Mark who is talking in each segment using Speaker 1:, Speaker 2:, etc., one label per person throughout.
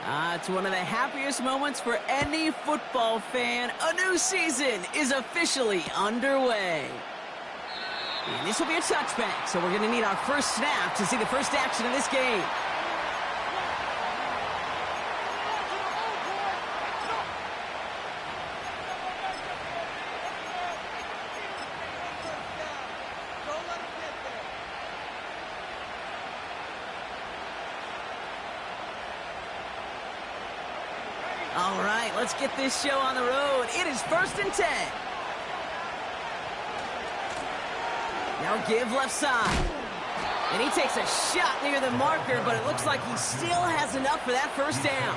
Speaker 1: It's one of the happiest moments for any football fan. A new season is officially underway. And this will be a touchback, so we're going to need our first snap to see the first action of this game. All right, let's get this show on the road. It is 1st and 10. Now give left side. And he takes a shot near the marker, but it looks like he still has enough for that first down.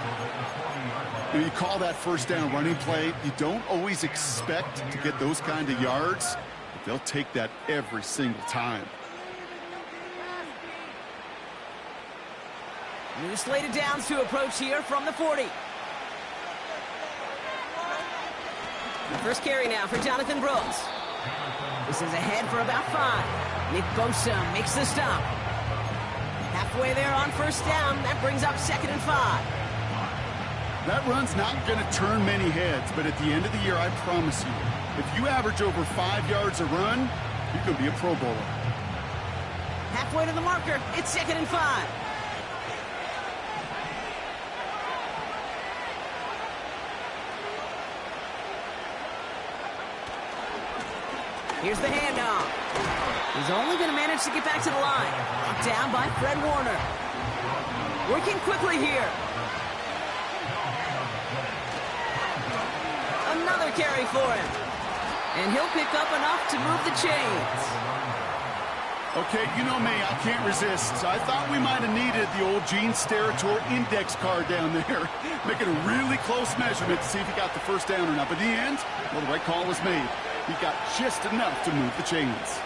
Speaker 2: When you call that first down running play, you don't always expect to get those kind of yards, but they'll take that every single time.
Speaker 1: New slated downs to approach here from the 40. The first carry now for Jonathan Brooks. This is ahead for about 5. Nick Bosa makes the stop. Halfway there on first down. That brings up 2nd and 5.
Speaker 2: That run's not going to turn many heads, but at the end of the year, I promise you, if you average over 5 yards a run, you could be a Pro Bowler.
Speaker 1: Halfway to the marker. It's 2nd and 5. Here's the handoff. He's only going to manage to get back to the line. Brought down by Fred Warner. Working quickly here. Another carry for him. And he'll pick up enough to move the chains.
Speaker 2: Okay, you know me, I can't resist. So I thought we might have needed the old Gene Steratore index card down there. Making a really close measurement to see if he got the first down or not. But in the end, well, the right call was made. He got just enough to move the chains.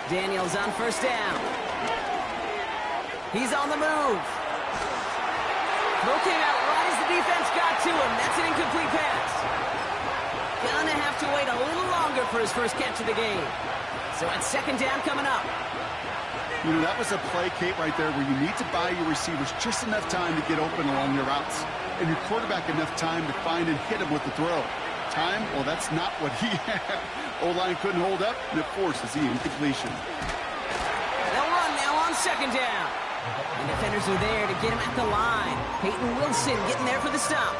Speaker 1: Daniels on first down. He's on the move. Throw came out right as the defense got to him. That's an incomplete pass. Gonna have to wait a little longer for his first catch of the game. So it's 2nd down coming up.
Speaker 2: You know, that was a play, Kate, right there where you need to buy your receivers just enough time to get open along their routes. And your quarterback enough time to find and hit him with the throw. Time? Well, that's not what he had. O-line couldn't hold up, and it forces the incompletion.
Speaker 1: They'll run now on 2nd down. And defenders are there to get him at the line. Peyton Wilson getting there for the stop.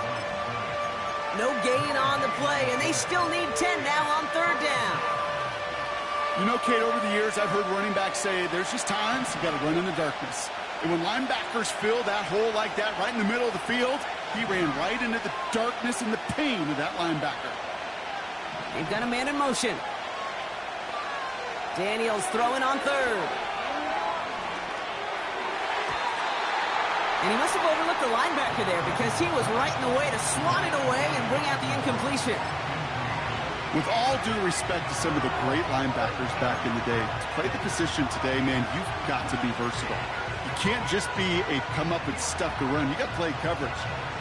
Speaker 1: No gain on the play, and they still need 10 now on 3rd down.
Speaker 2: You know, Kate, over the years, I've heard running backs say there's just times you got to run in the darkness. And when linebackers fill that hole like that right in the middle of the field, he ran right into the darkness and the pain of that linebacker.
Speaker 1: They've got a man in motion. Daniels throwing on 3rd. And he must have overlooked the linebacker there because he was right in the way to swat it away and bring out the incompletion.
Speaker 2: With all due respect to some of the great linebackers back in the day, to play the position today, man, you've got to be versatile. You can't just be a come-up-and-stuff the run. You got to play coverage.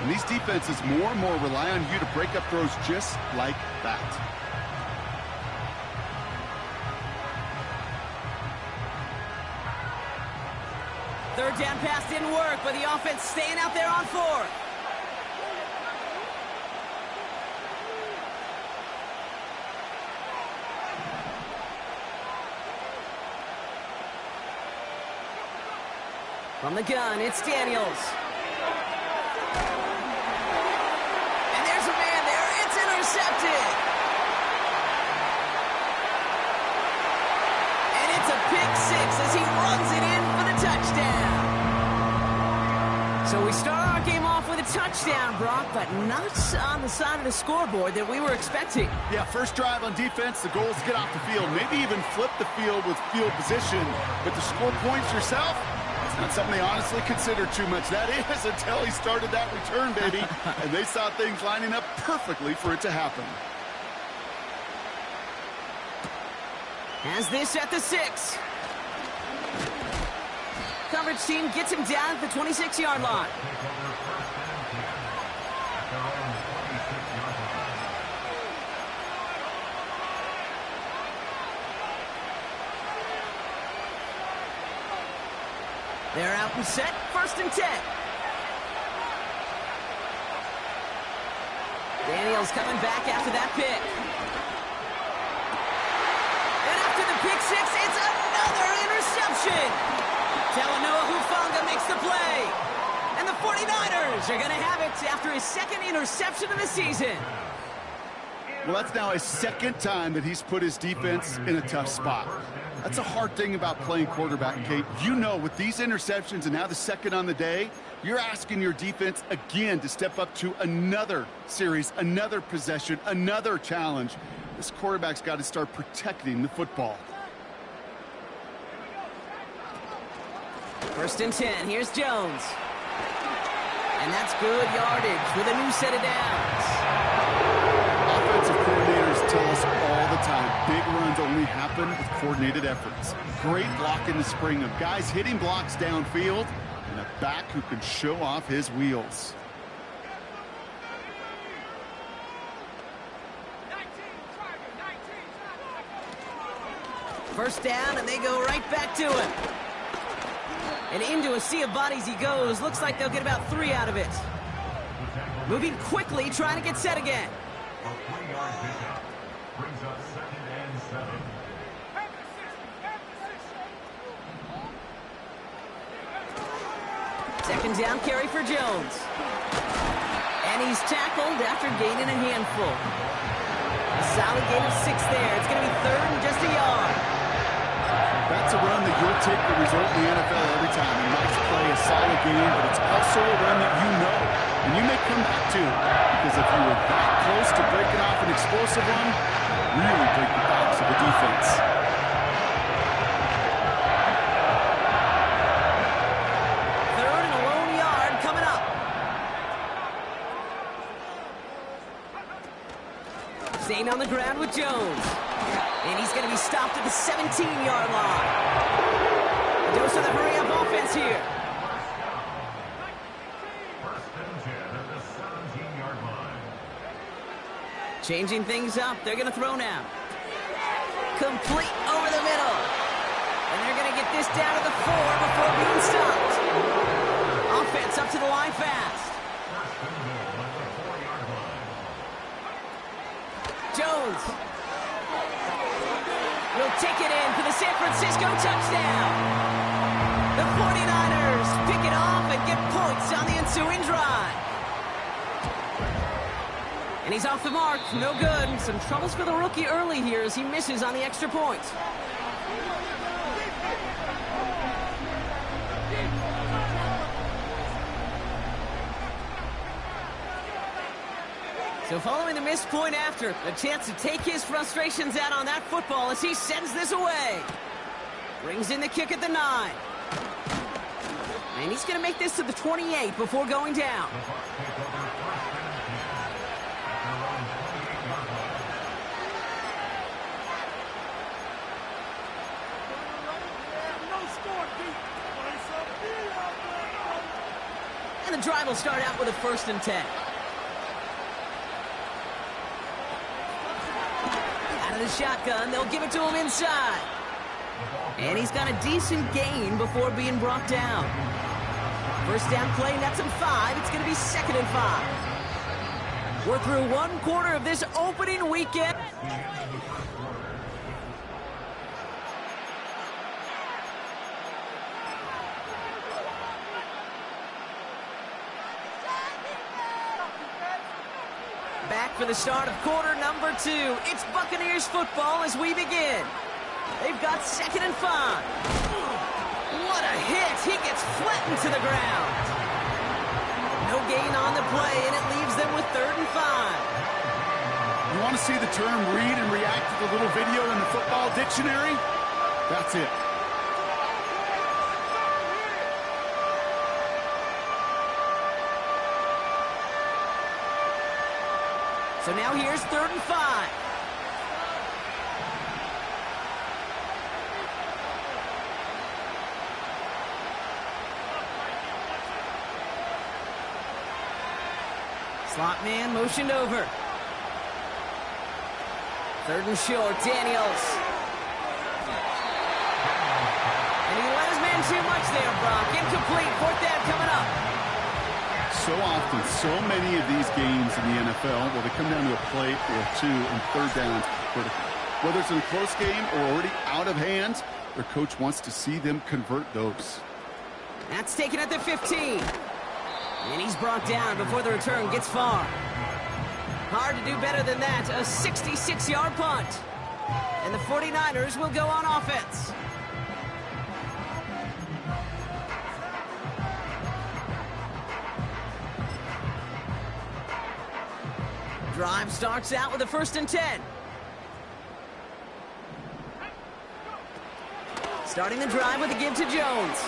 Speaker 2: And these defenses more and more rely on you to break up throws just like that.
Speaker 1: Third down pass didn't work, but the offense staying out there on 4th. From the gun, it's Daniels. And there's a man there. It's intercepted. And it's a pick 6 as he runs it in for the touchdown. So we start our game off with a touchdown, Brock, but not on the side of the scoreboard that we were expecting.
Speaker 2: Yeah, first drive on defense, the goal is to get off the field. Maybe even flip the field with field position. But to score points yourself, it's not something they honestly consider too much. That is until he started that return, baby. And they saw things lining up perfectly for it to happen.
Speaker 1: Has this at the 6. Coverage team gets him down at the 26-yard line. They're out and set, 1st and 10. Daniels coming back after that pick. And after the pick six, it's another interception. Talanoa Hufanga makes the play. And the 49ers are going to have it after his 2nd interception of the season.
Speaker 2: Well, that's now his 2nd time that he's put his defense in a tough spot. That's a hard thing about playing quarterback, Kate. You know, with these interceptions and now the 2nd on the day, you're asking your defense again to step up to another series, another possession, another challenge. This quarterback's got to start protecting the football.
Speaker 1: 1st and 10, here's Jones. And that's good yardage with a new set of downs.
Speaker 2: Offensive coordinators tell us all the time, big runs only happen with coordinated efforts. Great block in the spring of guys hitting blocks downfield and a back who can show off his wheels.
Speaker 1: First down, and they go right back to him. And into a sea of bodies he goes. Looks like they'll get about 3 out of it. Moving quickly, trying to get set again.
Speaker 3: A 3-yard pickup brings up 2nd and 7.
Speaker 1: Second down carry for Jones. And he's tackled after gaining a handful. A solid gain of 6 there. It's going to be 3rd and just a yard.
Speaker 2: That's a run that you'll take the result in the NFL every time. A nice play, a solid game, but it's also a run that you know and you may come back to. Because if you were that close to breaking off an explosive one, really break the backs of the defense.
Speaker 1: Third and a lone yard coming up. Staying on the ground with Jones. And he's going to be stopped at the 17-yard line. Dose of the hurry-up offense here.
Speaker 3: 1st and 10 at the 17-yard line.
Speaker 1: Changing things up. They're going to throw now. Complete over the middle. And they're going to get this down to the 4 before being stopped. Offense up to the line fast.
Speaker 3: 1st and goal at the 4-yard line.
Speaker 1: Jones will take it in for the San Francisco touchdown. The 49ers pick it off and get points on the ensuing drive. And he's off the mark. No good. Some troubles for the rookie early here as he misses on the extra point. So following the missed point after, a chance to take his frustrations out on that football as he sends this away. Brings in the kick at the 9. And he's going to make this to the 28 before going down.
Speaker 3: The Bucs take over 1st and 10 at their own 28-yard line.
Speaker 1: And the drive will start out with a 1st and 10. Out of the shotgun, they'll give it to him inside. And he's got a decent gain before being brought down. First down play, nets him 5. It's going to be 2nd and 5. We're through 1 quarter of this opening weekend. Back for the start of quarter number 2. It's Buccaneers football as we begin. They've got 2nd and 5. What a hit. He gets flattened to the ground. No gain on the play, and it leaves them with 3rd and 5.
Speaker 2: You want to see the term read and react to the little video in the football dictionary? That's it.
Speaker 1: So now here's 3rd and 5. Slot man motioned over. 3rd and short, Daniels. And he let his man too much there, Brock. Incomplete. Fourth down coming up.
Speaker 2: So often, so many of these games in the NFL, well, they come down to a play or two and third downs critical. Whether it's in a close game or already out of hand, their coach wants to see them convert those.
Speaker 1: That's taken at the 15. And he's brought down before the return gets far. Hard to do better than that. A 66-yard punt. And the 49ers will go on offense. Drive starts out with a 1st and 10. Starting the drive with a give to Jones.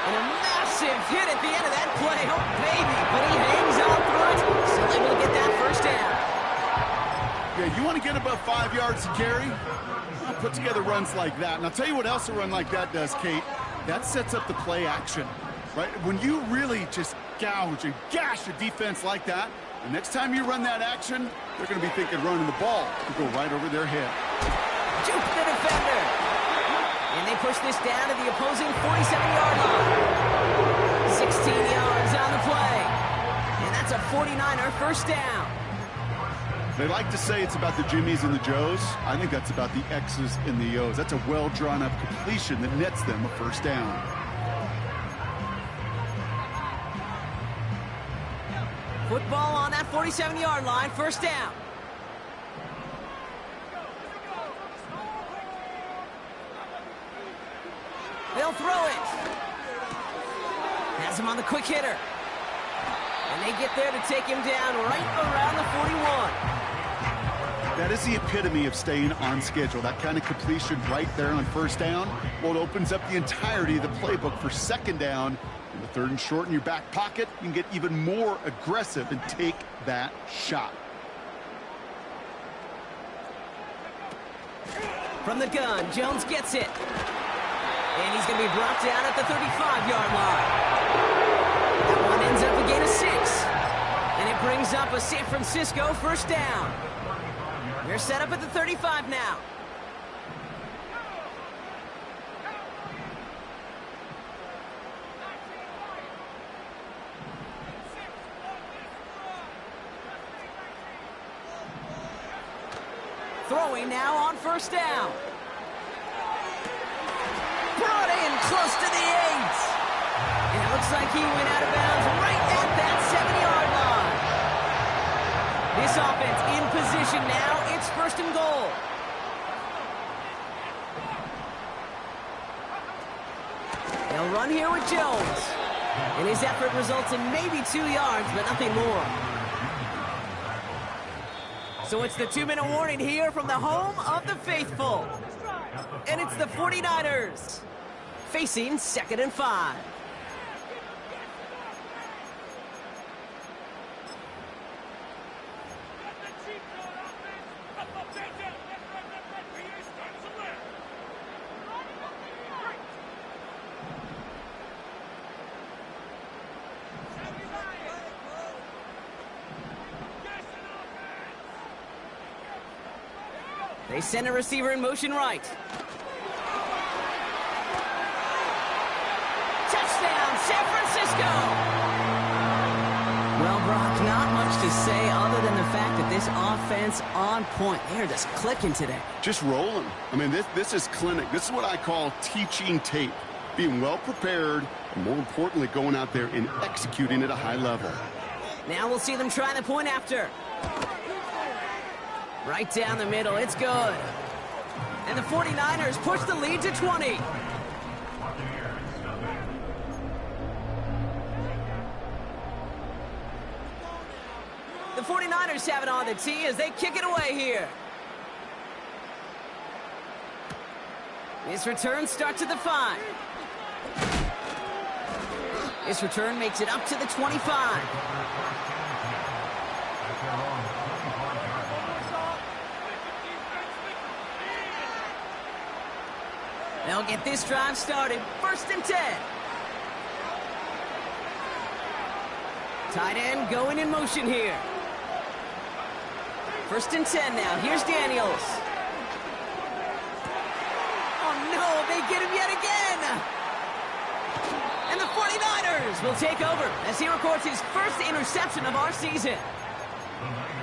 Speaker 1: And a massive hit at the end of that play. Oh, baby. But he hangs on through it. Still able to get that 1st down.
Speaker 2: Yeah, you want to get above 5 yards to carry? Well, put together runs like that. And I'll tell you what else a run like that does, Kate. That sets up the play action, right? When you really just gouge and gash a defense like that, the next time you run that action, they're going to be thinking running the ball to go right over their head.
Speaker 1: Juke the defender. And they push this down to the opposing 47-yard line. 16 yards on the play. And that's a 49er 1st down.
Speaker 2: They like to say it's about the Jimmies and the Joes. I think that's about the X's and the O's. That's a well-drawn-up completion that nets them a 1st down.
Speaker 1: Football on that 47-yard line, 1st down. They'll throw it. Has him on the quick hitter. And they get there to take him down right around the 41.
Speaker 2: That is the epitome of staying on schedule. That kind of completion right there on 1st down. Well, it opens up the entirety of the playbook for 2nd down. In the 3rd and short in your back pocket, you can get even more aggressive and take that shot.
Speaker 1: From the gun, Jones gets it. And he's going to be brought down at the 35-yard line. That one ends up a gain of 6. And it brings up a San Francisco 1st down. They're set up at the 35 now. Throwing now on 1st down. Brought in close to the 8. And it looks like he went out of bounds right at that 7-yard line. This offense in position now. It's 1st and goal. They'll run here with Jones. And his effort results in maybe 2 yards, but nothing more. So it's the 2-minute warning here from the home of the faithful. And it's the 49ers facing 2nd and 5. They send a receiver in motion right. Touchdown, San Francisco! Well, Brock, not much to say other than the fact that this offense on point. They're just clicking today.
Speaker 2: Just rolling. I mean, this is clinic. This is what I call teaching tape. Being well prepared, and more importantly, going out there and executing at a high level.
Speaker 1: Now we'll see them try the point after. Right down the middle, it's good. And the 49ers push the lead to 20. The 49ers have it on the tee as they kick it away here. This return starts at the 5. This return makes it up to the 25. They'll get this drive started. 1st and 10. Tight end going in motion here. 1st and 10 now. Here's Daniels. Oh, no, they get him yet again. And the 49ers will take over as he records his first interception of our season.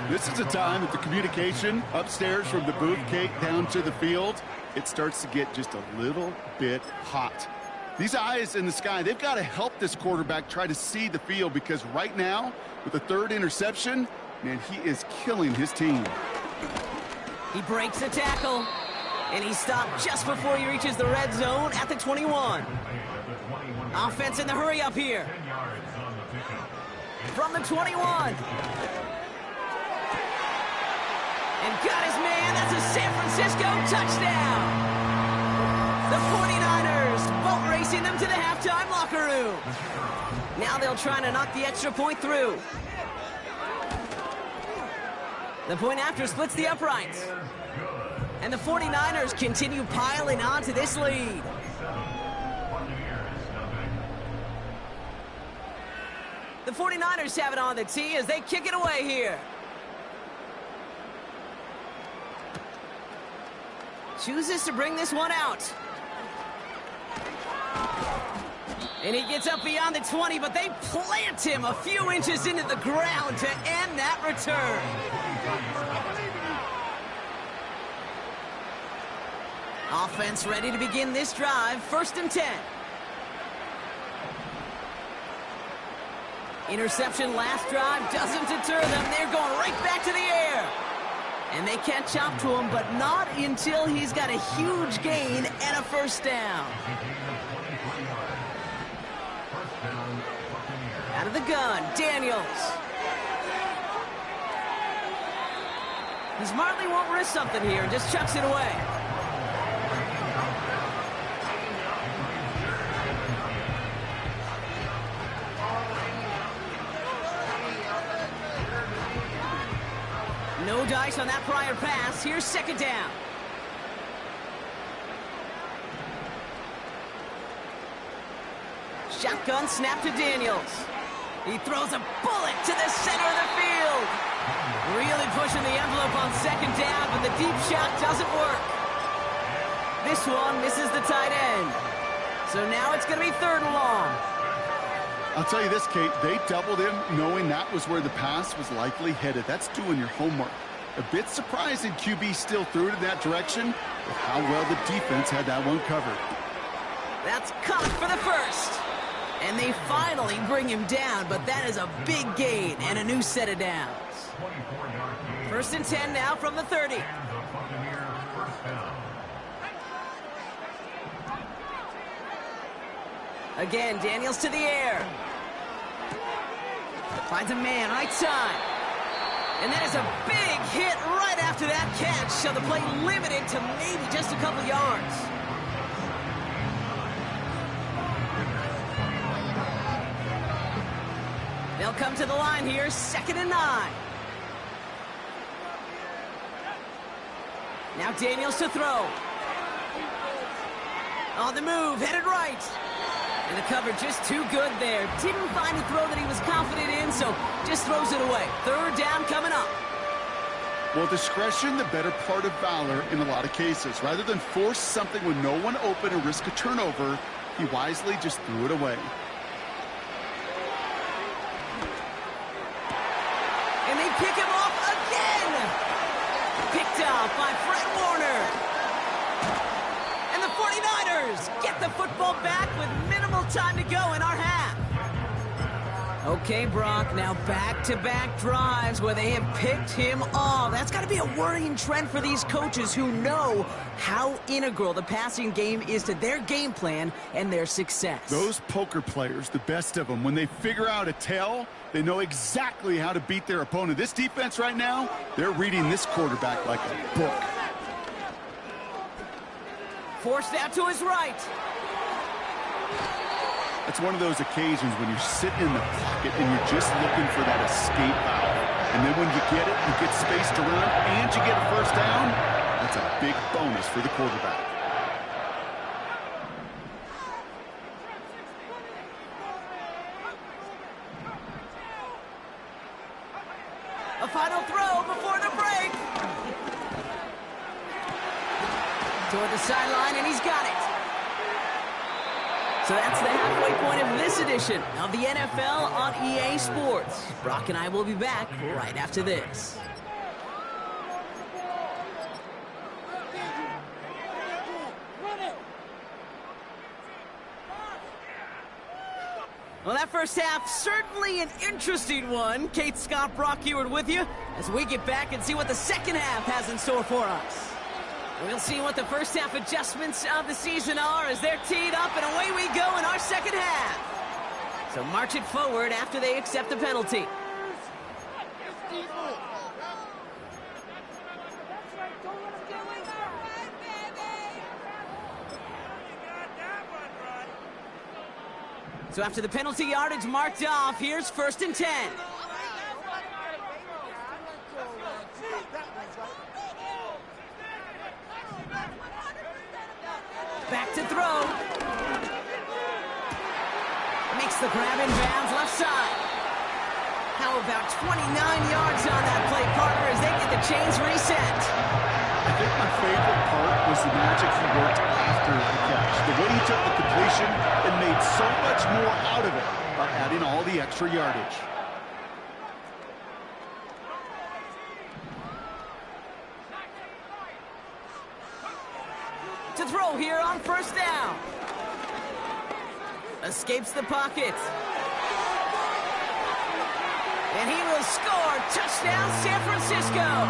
Speaker 2: This is a time that the communication upstairs from the booth, Kate, down to the field, it starts to get just a little bit hot. These eyes in the sky, they've got to help this quarterback try to see the field, because right now, with the third interception, man, he is killing his team.
Speaker 1: He breaks a tackle, and he's stopped just before he reaches the red zone at the 21. Offense in the hurry up here. From the 21. And got his man. That's a San Francisco touchdown. The 49ers boat racing them to the halftime locker room. Now they'll try to knock the extra point through. The point after splits the uprights. And the 49ers continue piling on to this lead. The 49ers have it on the tee as they kick it away here. Chooses to bring this one out. And he gets up beyond the 20, but they plant him a few inches into the ground to end that return. Offense ready to begin this drive. 1st and 10. Interception last drive doesn't deter them. They're going right back to the air. And they catch up to him, but not until he's got a huge gain and a 1st down. Out of the gun, Daniels. He smartly won't risk something here and just chucks it away. No dice on that prior pass. Here's 2nd down. Shotgun snap to Daniels. He throws a bullet to the center of the field. Really pushing the envelope on 2nd down, but the deep shot doesn't work. This one misses the tight end. So now it's going to be 3rd and long.
Speaker 2: I'll tell you this, Kate, they doubled him knowing that was where the pass was likely headed. That's doing your homework. A bit surprising QB still threw it in that direction, but how well the defense had that one covered.
Speaker 1: That's caught for the 1st. And they finally bring him down, but that is a big gain and a new set of downs. 1st and 10 now from the 30. Again, Daniels to the air. Finds a man, right side. And that is a big hit right after that catch, so the play limited to maybe just a couple yards. They'll come to the line here, 2nd and 9. Now Daniels to throw. On the move, headed right. And the cover just too good there. Didn't find a throw that he was confident in, so just throws it away. 3rd down coming up.
Speaker 2: Well, discretion, the better part of valor in a lot of cases. Rather than force something with no one open and risk a turnover, he wisely just threw it away.
Speaker 1: And they pick him off again. Picked off by Fred Warner. And the 49ers get the football back with minimal time to go in our half. Okay, Brock, now back-to-back drives where they have picked him off. That's got to be a worrying trend for these coaches who know how integral the passing game is to their game plan and their success.
Speaker 2: Those poker players, the best of them, when they figure out a tell, they know exactly how to beat their opponent. This defense right now, they're reading this quarterback like a book.
Speaker 1: Forced out to his right.
Speaker 2: It's one of those occasions when you're sitting in the pocket and you're just looking for that escape valve. And then when you get it, you get space to run, and you get a 1st down, that's a big bonus for the quarterback.
Speaker 1: A final throw before the break. Toward the sideline, and he's got it. So that's the halfway point of this edition of the NFL on EA Sports. Brock and I will be back right after this. Well, that first half, certainly an interesting one. Kate, Scott, Brock Ewart with you as we get back and see what the second half has in store for us. We'll see what the first half adjustments of the season are as they're teed up, and away we go in our second half. So march it forward after they accept the penalty. So after the penalty yardage marked off, here's 1st and 10. Back to throw. Makes the grab in bounds left side. How about 29 yards on that play, partner, as they get the chains reset.
Speaker 2: I think my favorite part was the magic he worked after the catch. The way he took the completion and made so much more out of it by adding all the extra yardage.
Speaker 1: To throw here on 1st down. Escapes the pocket. And he will score. Touchdown, San Francisco.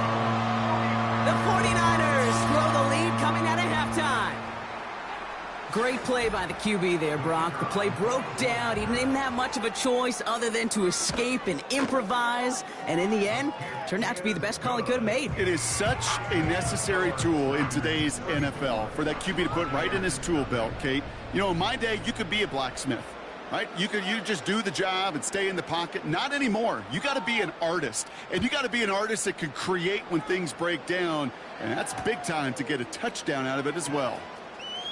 Speaker 1: The 49ers grow the lead coming out of halftime. Great play by the QB there, Brock. The play broke down. He didn't have much of a choice other than to escape and improvise. And in the end, turned out to be the best call he could have made.
Speaker 2: It is such a necessary tool in today's NFL for that QB to put right in his tool belt, Kate. You know, in my day, you could be a blacksmith, right? You just do the job and stay in the pocket. Not anymore. You got to be an artist. And you got to be an artist that can create when things break down. And that's big time to get a touchdown out of it as well.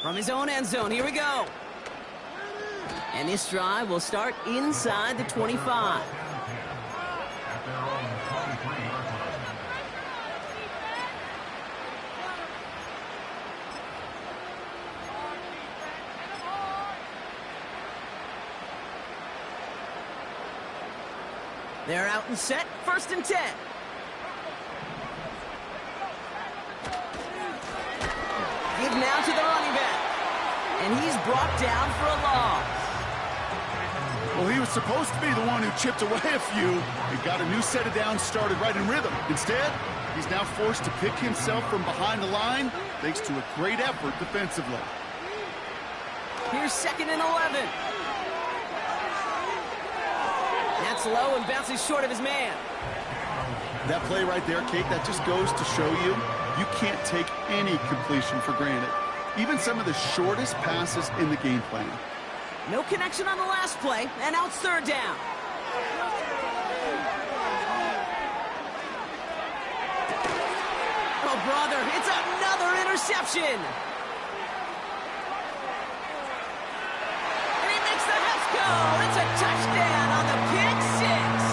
Speaker 1: From his own end zone, here we go. And this drive will start inside the 25.
Speaker 3: At their own 23-yard line.
Speaker 1: They're out and set, 1st and 10. Give now to the running back. And he's brought down for a loss.
Speaker 2: Well, he was supposed to be the one who chipped away a few and got a new set of downs started right in rhythm. Instead, he's now forced to pick himself from behind the line thanks to a great effort defensively.
Speaker 1: Here's 2nd and 11. That's low and bounces short of his man.
Speaker 2: That play right there, Kate, that just goes to show you can't take any completion for granted. Even some of the shortest passes in the game plan.
Speaker 1: No connection on the last play, and now it's 3rd down. Oh, brother, it's another interception. And he makes the Heffs go. It's a touchdown on the pick six.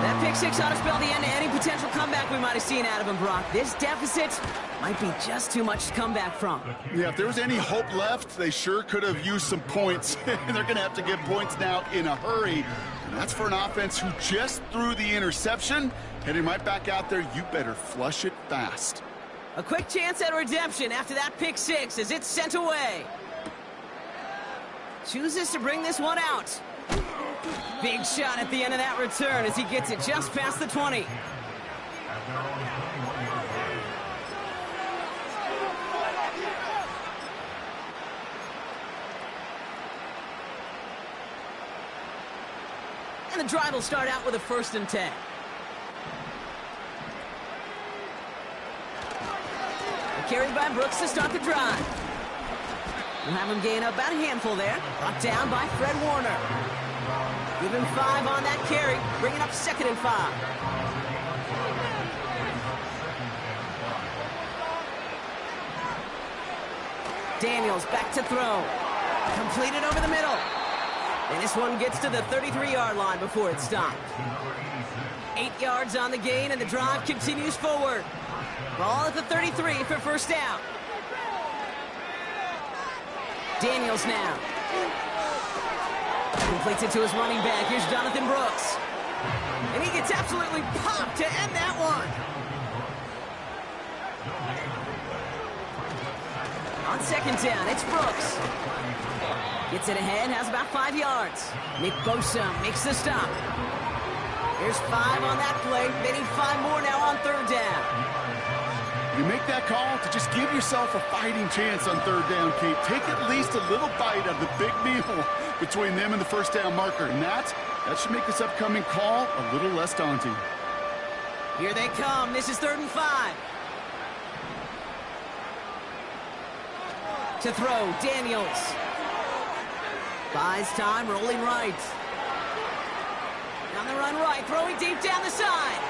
Speaker 1: That pick six ought to spell the end to any potential comeback we might have seen out of him, Brock. This deficit might be just too much to come back from.
Speaker 2: Yeah, if there was any hope left, they sure could have used some points. And they're going to have to get points now in a hurry. And that's for an offense who just threw the interception. Heading right back out there, you better flush it fast.
Speaker 1: A quick chance at redemption after that pick six as it's sent away. Chooses to bring this one out. Big shot at the end of that return as he gets it just past the 20. And the drive will start out with a 1st and 10. Carried by Brooks to start the drive. We'll have him gain up about a handful there. Brought down by Fred Warner. Give him 5 on that carry, bringing up 2nd and 5. Daniels back to throw. Completed over the middle. And this one gets to the 33-yard line before it's stopped. 8 yards on the gain, and the drive continues forward. Ball at the 33 for 1st down. Daniels now. Completes it to his running back. Here's Jonathan Brooks. And he gets absolutely popped to end that one. On second down, it's Brooks. Gets it ahead, has about 5 yards. Nick Bosa makes the stop. There's 5 on that play. They need 5 more now on third down.
Speaker 2: You make that call to just give yourself a fighting chance on third down, Kate. Take at least a little bite of the big meal between them and the first down marker. And that should make this upcoming call a little less daunting.
Speaker 1: Here they come. This is 3rd and 5. To throw, Daniels. Buys time, rolling right. On the run right, throwing deep down the side.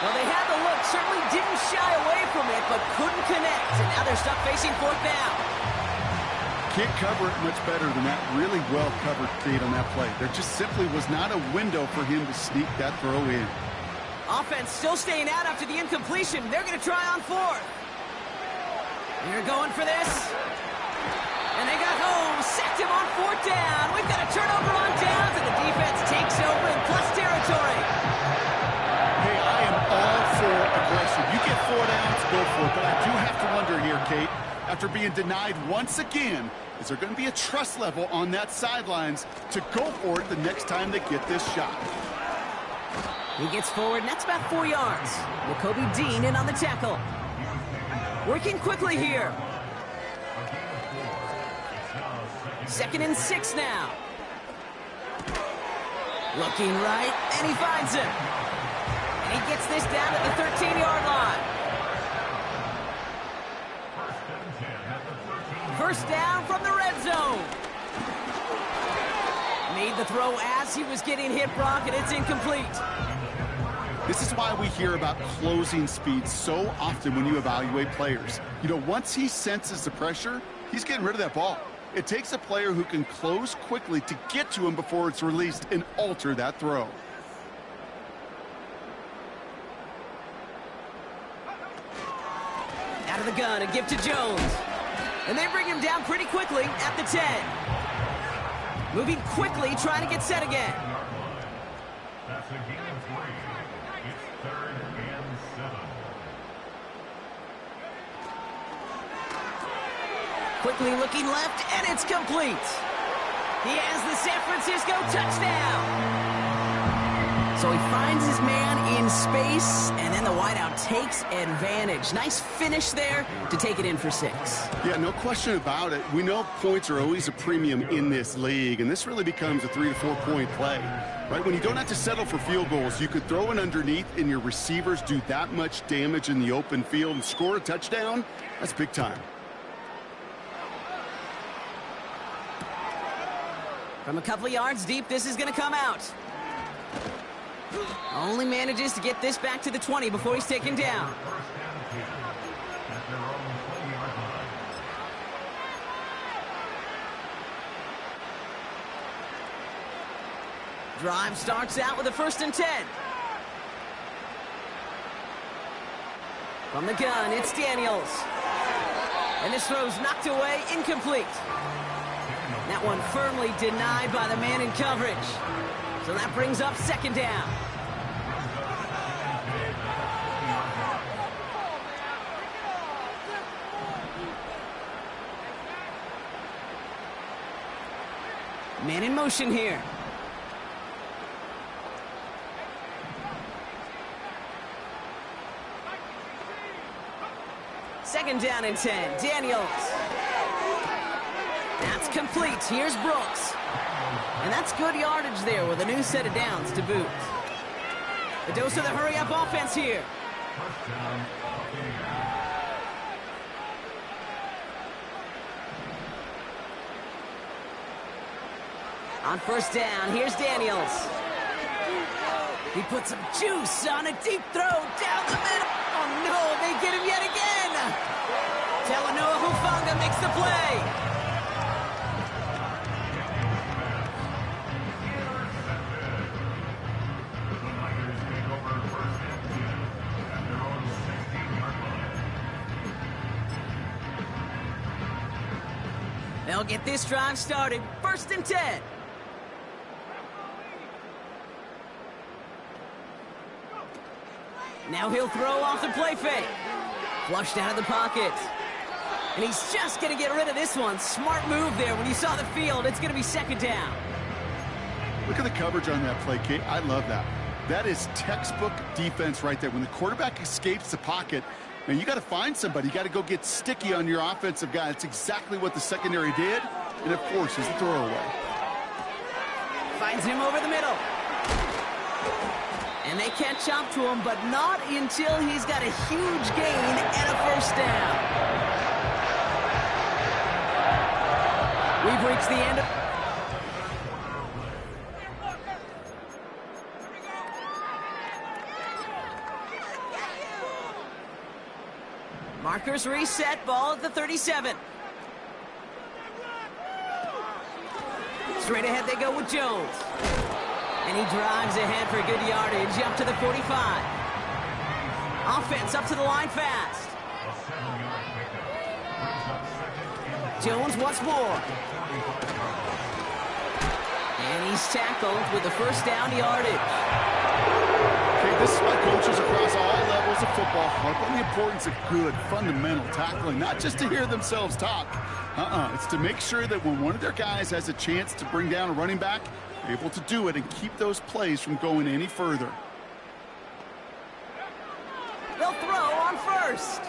Speaker 1: Well, they had the look, certainly didn't shy away from it, but couldn't connect. And now they're stuck facing 4th down.
Speaker 2: Can't cover it much better than that. Really well covered, Kate, on that play. There just simply was not a window for him to sneak that throw in.
Speaker 1: Offense still staying out after the incompletion. They're going to try on 4th. They're going for this. And they got home. Sacked him on 4th down. We've got a turnover on downs, and the defense takes over in plus territory.
Speaker 2: Hey, I am all for aggression. You get 4 downs, go for it. But I do have to wonder here, Kate, after being denied once again, is there going to be a trust level on that sidelines to go for it the next time they get this shot?
Speaker 1: He gets forward, and that's about 4 yards. N'Kobe Dean in on the tackle. Working quickly here. 2nd and 6 now. Looking right, and he finds him. And he gets this down at the 13-yard line. 1st down from the red zone. Made the throw as he was getting hit, Brock, and it's incomplete.
Speaker 2: This is why we hear about closing speed so often when you evaluate players. You know, once he senses the pressure, he's getting rid of that ball. It takes a player who can close quickly to get to him before it's released and alter that throw.
Speaker 1: Out of the gun, a give to Jones. And they bring him down pretty quickly at the 10. Moving quickly, trying to get set again.
Speaker 3: That's a gain of 3. It's 3rd and 7.
Speaker 1: Quickly looking left, and it's complete. He has the San Francisco touchdown. So he finds his man in space, and then the wideout takes advantage. Nice finish there to take it in for 6.
Speaker 2: Yeah, no question about it. We know points are always a premium in this league, and this really becomes a 3 to 4 point play. Right, when you don't have to settle for field goals, you could throw it underneath and your receivers do that much damage in the open field and score a touchdown. That's big time.
Speaker 1: From a couple of yards deep, this is going to come out. Only manages to get this back to the 20 before he's taken down. Drive starts out with a 1st and 10. From the gun, it's Daniels. And this throw's knocked away, incomplete. That one firmly denied by the man in coverage. So that brings up 2nd down. Man in motion here. Second down and 10. Daniels. That's complete. Here's Brooks. And that's good yardage there with a new set of downs to boot. A dose of the hurry-up offense here. On 1st down, here's Daniels. He puts some juice on a deep throw down the middle. Oh no, they get him yet again. Talanoa Hufanga makes the play. They'll get this drive started. 1st and 10. Now he'll throw off the play fake. Flushed out of the pocket. And he's just going to get rid of this one. Smart move there. When you saw the field, it's going to be 2nd down.
Speaker 2: Look at the coverage on that play, Kate. I love that. That is textbook defense right there. When the quarterback escapes the pocket, man, you got to find somebody. You got to go get sticky on your offensive guy. That's exactly what the secondary did, and it forces the throwaway.
Speaker 1: Finds him over the middle. And they catch up to him, but not until he's got a huge gain and a 1st down. We've reached the end of... Markers reset, ball at the 37. Straight ahead they go with Jones. And he drives ahead for good yardage up to the 45. Offense up to the line fast. Jones once more. And he's tackled with the 1st down yardage.
Speaker 2: Okay, this is why coaches across all levels of football harp on the importance of good, fundamental tackling, not just to hear themselves talk. It's to make sure that when one of their guys has a chance to bring down a running back, they're able to do it and keep those plays from going any further.
Speaker 1: They'll throw on 1st.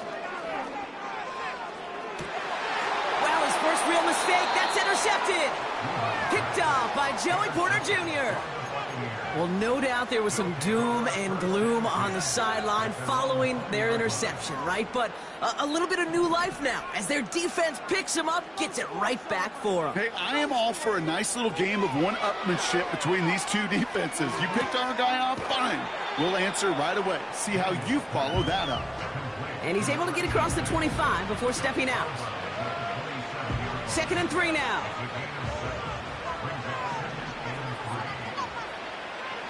Speaker 1: Well, his first real mistake, that's intercepted. Picked off by Joey Porter Jr. Well, no doubt there was some doom and gloom on the sideline following their interception, right? But a little bit of new life now as their defense picks him up, gets it right back for him.
Speaker 2: Hey, I am all for a nice little game of one-upmanship between these two defenses. You picked our guy off, fine. We'll answer right away. See how you follow that up.
Speaker 1: And he's able to get across the 25 before stepping out. 2nd and 3 now.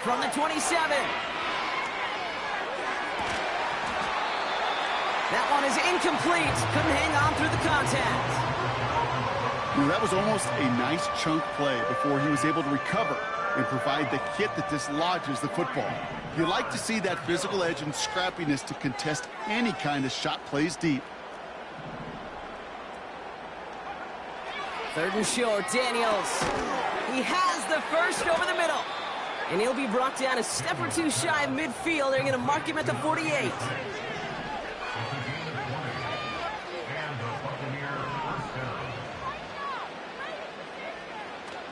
Speaker 1: From the 27. That one is incomplete. Couldn't hang on through the contact.
Speaker 2: Well, that was almost a nice chunk play before he was able to recover and provide the hit that dislodges the football. You like to see that physical edge and scrappiness to contest any kind of shot plays deep.
Speaker 1: 3rd and short, Daniels. He has the 1st over the middle. And he'll be brought down a step or two shy of midfield. They're going to mark him at the 48.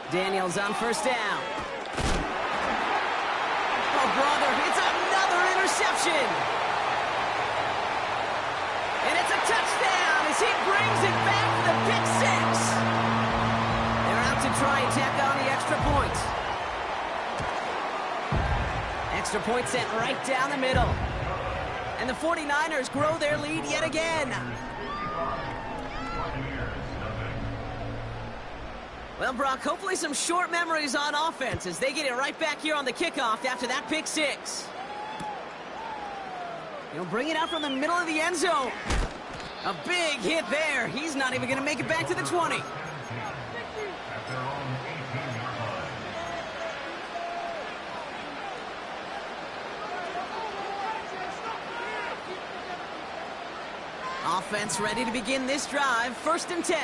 Speaker 1: Daniels on 1st down. Oh, brother, it's another interception. And it's a touchdown as he brings it back for the pick 6. They're out to try and tack on the extra point. Extra point sent right down the middle. And the 49ers grow their lead yet again. Well, Brock, hopefully some short memories on offense as they get it right back here on the kickoff after that pick 6. He'll bring it out from the middle of the end zone. A big hit there. He's not even going to make it back to the 20. Offense ready to begin this drive. 1st and 10.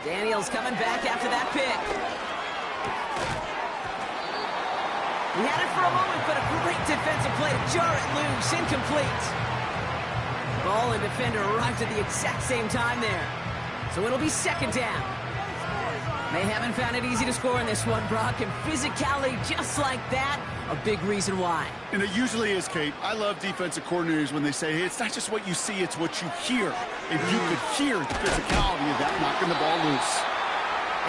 Speaker 1: Daniels coming back after that pick. He had it for a moment, but a great defensive play to jar it loose. Incomplete. Ball and defender arrived at the exact same time there. So it'll be 2nd down. They haven't found it easy to score in this one, Brock, and physicality just like that, a big reason why. And it usually is, Kate. I love defensive coordinators when they say, hey, it's not just what you see, it's what you hear. And you could hear the physicality of that knocking the ball loose.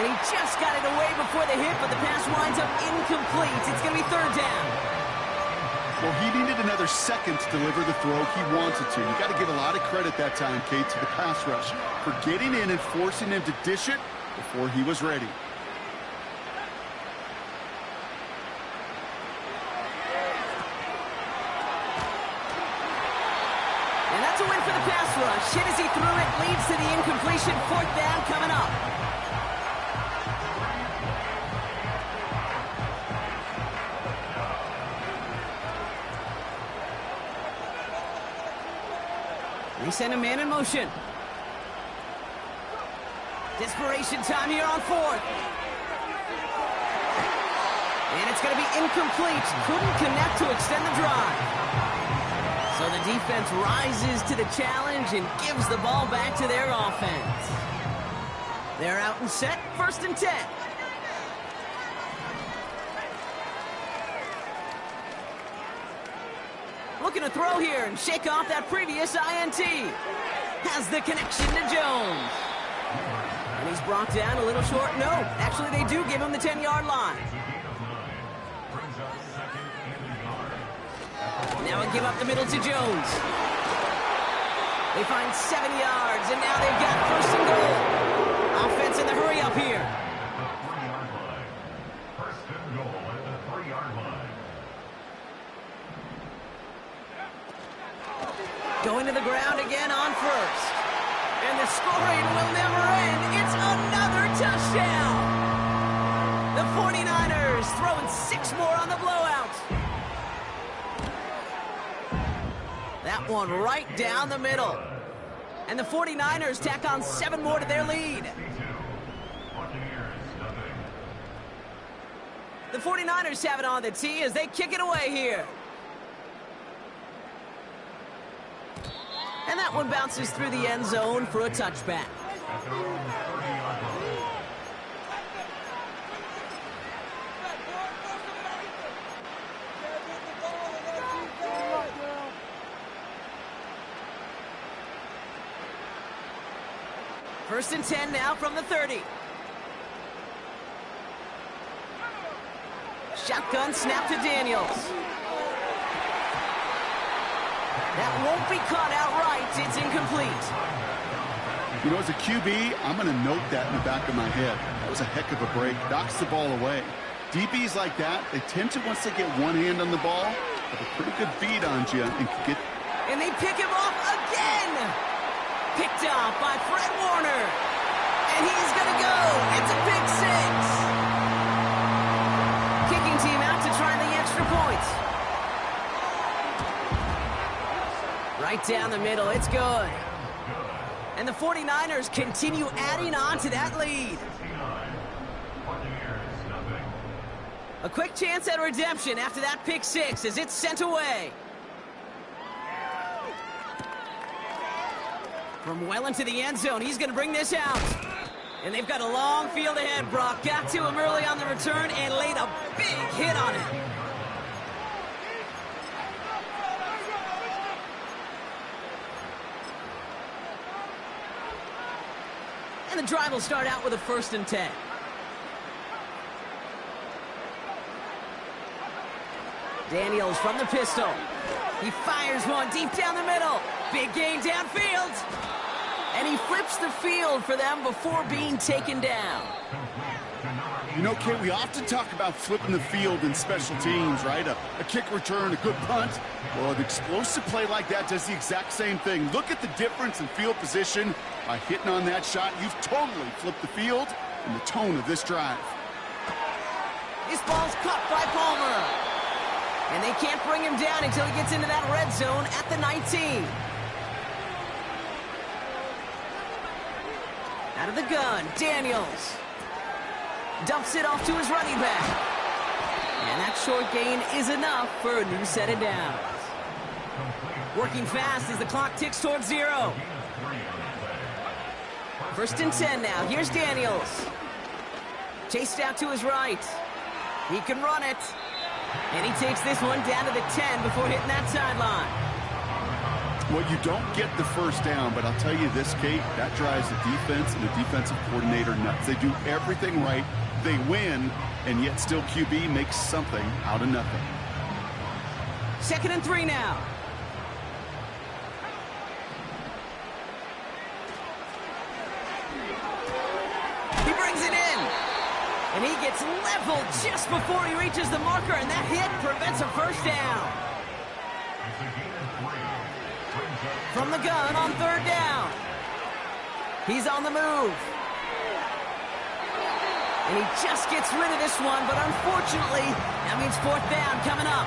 Speaker 1: And he just got it away before the hit, but the pass winds up incomplete. It's going to be 3rd down.
Speaker 2: Well, he needed another second to deliver the throw he wanted to. You got to give a lot of credit that time, Kate, to the pass rush for getting in and forcing him to dish it before he was ready.
Speaker 1: got to win for the pass rush. Hit as he threw it, leads to the incompletion. 4th down coming up. They send a man in motion. Desperation time here on 4th. And it's going to be incomplete. Couldn't connect to extend the drive. So the defense rises to the challenge and gives the ball back to their offense. They're out and set, 1st and 10. Looking to throw here and shake off that previous INT. Has the connection to Jones. And he's brought down a little short. No, actually they do give him the 10-yard line. Now give up the middle to Jones. They find 7 yards, and now they've got 1st and goal. Offense in the hurry up here.
Speaker 3: The 3-yard line. 1st and goal at the 3-yard line.
Speaker 1: Going to the ground again on 1st. And the scoring will never end. It's another touchdown. The 49ers throwing 6 more on the blowout. That one right down the middle. And the 49ers tack on 7 more to their lead. The 49ers have it on the tee as they kick it away here. And that one bounces through the end zone for a touchback. First and 10 now from the 30. Shotgun snap to Daniels. That won't be caught outright. It's incomplete.
Speaker 2: You know, as a QB, I'm going to note that in the back of my head. That was a heck of a break. Knocks the ball away. DBs like that, they tend to, once they get one hand on the ball, have a pretty good beat on you and can get...
Speaker 1: And they pick him off again. Picked off by Fred Warner. And he's going to go. It's a pick 6. Kicking team out to try the extra points. Right down the middle. It's good. And the 49ers continue adding on to that lead. A quick chance at redemption after that pick 6 as it's sent away. From well into the end zone, he's going to bring this out. And they've got a long field ahead, Brock. Got to him early on the return and laid a big hit on him. And the drive will start out with a 1st and 10. Daniels from the pistol. He fires one deep down the middle. Big gain downfield. And he flips the field for them before being taken down.
Speaker 2: You know, Kate, we often talk about flipping the field in special teams, right? A kick return, a good punt. Well, an explosive play like that does the exact same thing. Look at the difference in field position. By hitting on that shot, you've totally flipped the field and the tone of this drive.
Speaker 1: This ball's caught by Palmer. And they can't bring him down until he gets into that red zone at the 19. Out of the gun, Daniels. Dumps it off to his running back. And that short gain is enough for a new set of downs. Working fast as the clock ticks towards 0. 1st and 10 now. Here's Daniels. Chased out to his right. He can run it. And he takes this one down to the 10 before hitting that sideline.
Speaker 2: Well, you don't get the 1st down, but I'll tell you this, Kate, that drives the defense and the defensive coordinator nuts. They do everything right. They win, and yet still QB makes something out of nothing.
Speaker 1: 2nd and 3 now. He brings it in. And he gets leveled just before he reaches the marker, and that hit prevents a 1st down. From the gun on third down. He's on the move. And he just gets rid of this one, but unfortunately, that means fourth down coming up.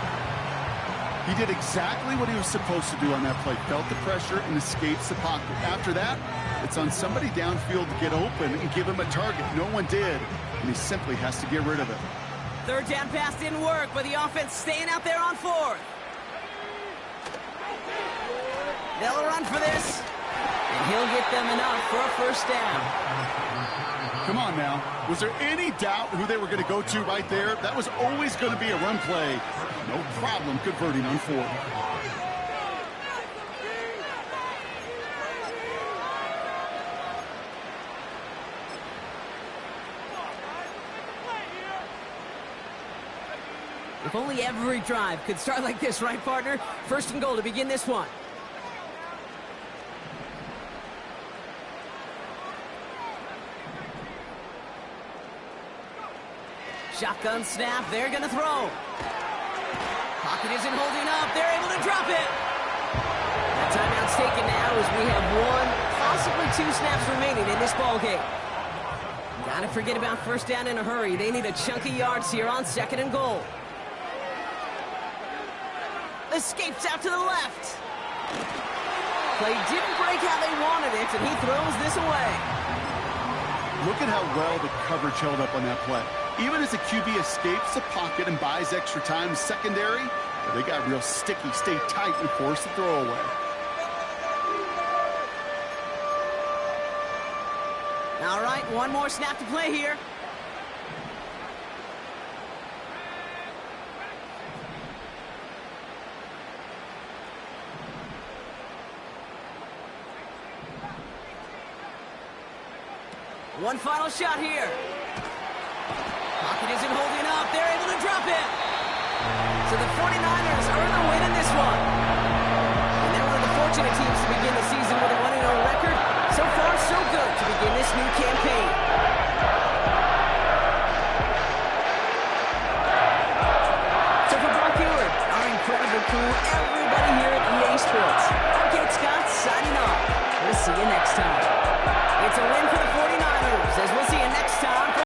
Speaker 2: He did exactly what he was supposed to do on that play. Felt the pressure and escapes the pocket. After that, it's on somebody downfield to get open and give him a target. No one did, and he simply has to get rid of it.
Speaker 1: Third down pass didn't work, but the offense staying out there on fourth. They'll run for this, and he'll get them enough for a first down.
Speaker 2: Come on now. Was there any doubt who they were going to go to right there? That was always going to be a run play. No problem converting on fourth.
Speaker 1: If only every drive could start like this, right, partner? First and goal to begin this one. Shotgun snap, they're gonna throw. Pocket isn't holding up, they're able to drop it. That timeout's taken now as we have one, possibly two snaps remaining in this ball game. Gotta forget about first down in a hurry. They need a chunk of yards here on second and goal. Escapes out to the left. Play didn't break how they wanted it, and he throws this away.
Speaker 2: Look at how well the coverage held up on that play. Even as the QB escapes the pocket and buys extra time secondary, they got real sticky, stay tight, and force the throwaway.
Speaker 1: All right, one more snap to play here. One final shot here. Pocket isn't holding up. They're able to drop it. So the 49ers earn the win in this one. And they're one of the fortunate teams to begin the season with a 1-0 record. So far, so good to begin this new campaign. So for Brock Ewart, our incredible crew, everybody here at EA Sports, I'm Kate Scott signing off. We'll see you next time. It's a win for the